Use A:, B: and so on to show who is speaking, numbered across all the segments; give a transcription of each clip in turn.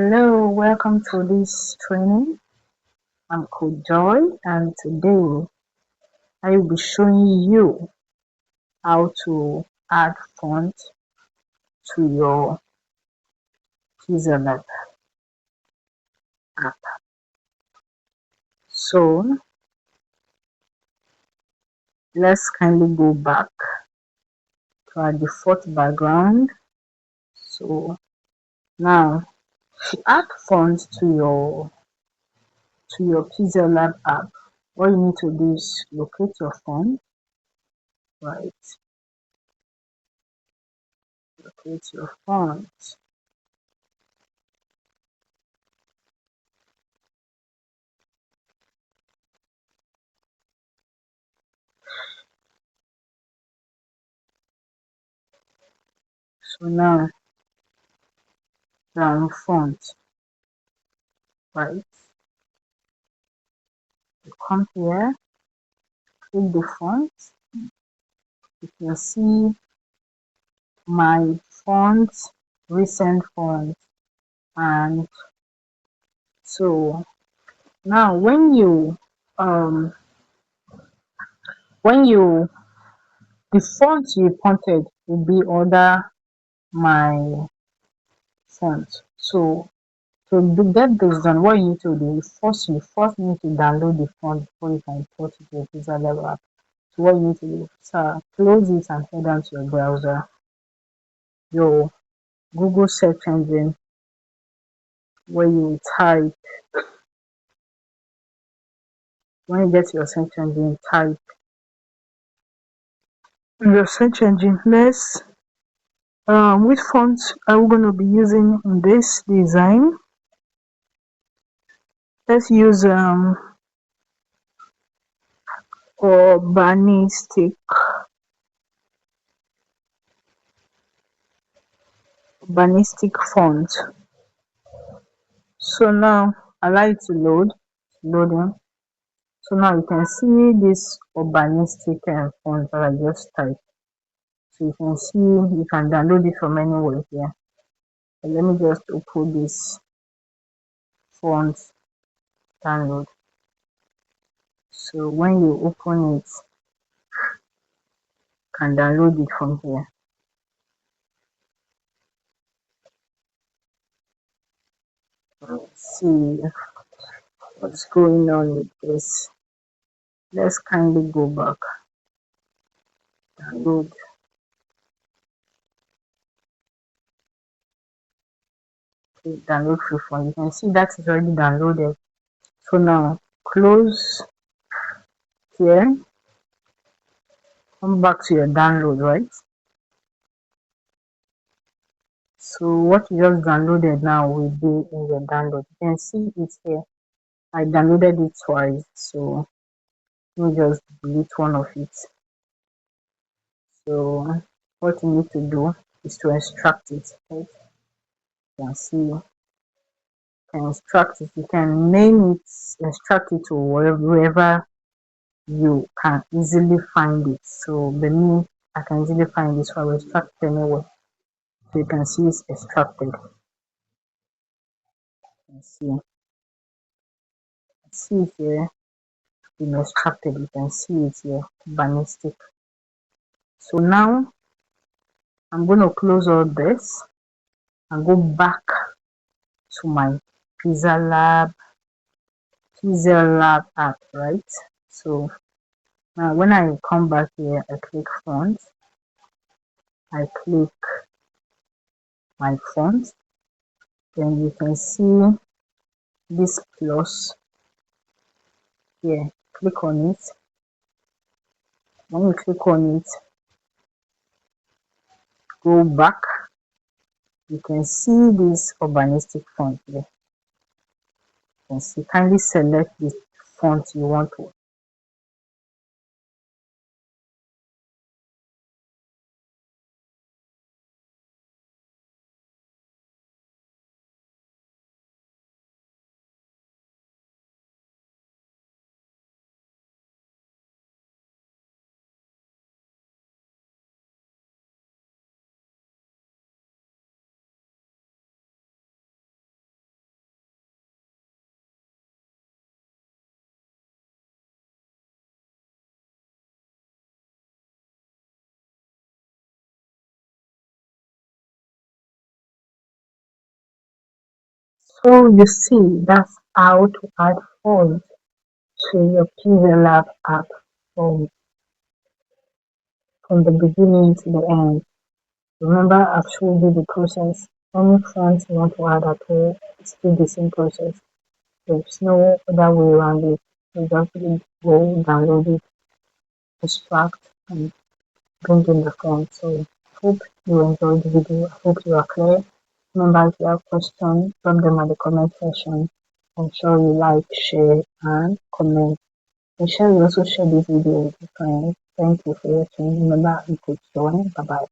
A: Hello, welcome to this training. I'm Coach Joy, and today I will be showing you how to add font to your PixelLab app. So let's kindly go back to our default background. So now to add font to your PixelLab app, what you need to do is locate your font, right? Locate your font. So now down font, right? You come here, click the font. You can see my font, recent font, and so now when you the font you punted will be under my font. So get this done, what you need to do is you first need to download the font before you can import it to your PixelLab app. So what you need to do, so close it and head down to your browser, your Google search engine, where you type, when you get to your search engine, type in your search engine, let's which font are we going to be using in this design? Let's use urbanistic font. So now allow it to loading. So now you can see this urbanistic font that I just typed. So you can see you can download it from anywhere here. So let me just open this font download. So when you open it, you can download it from here. Let's see what's going on with this. Let's kindly go back. Download. Okay, download free font. You can see that is already downloaded. So now close here. Come back to your download, right? So what you just downloaded now will be in your download. You can see it here. I downloaded it twice, so let me just delete one of it. So what you need to do is to extract it. Right? You can see you can extract it. You can name it, extract it to wherever you can easily find it. So the me, I can easily find this, so I will extract it anywhere. So you can see it's extracted. You can see it here. Been extracted. You can see it here. Urbanistic. So now I'm going to close all this and go back to my PixelLab app, right? So now when I come back here, I click font, I click my font, then you can see this plus here. Click on it. When you click on it, go back, you can see this urbanistic font here. You can see, kindly select the font you want to So you see, that's how to add fonts to your PixelLab app from, from the beginning to the end. Remember, I've showed you the process. Any font you want to add at all, it's still the same process. There's no other way around it. You just really go download it, extract, and bring in the font. So I hope you enjoyed the video. I hope you are clear. Remember, if you have questions, drop them at the comment section. I'm sure you like, share, and comment. Make sure you also share this video with your friends. Thank you for watching. Remember, you could join. Bye bye.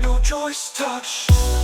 B: Your choice touch.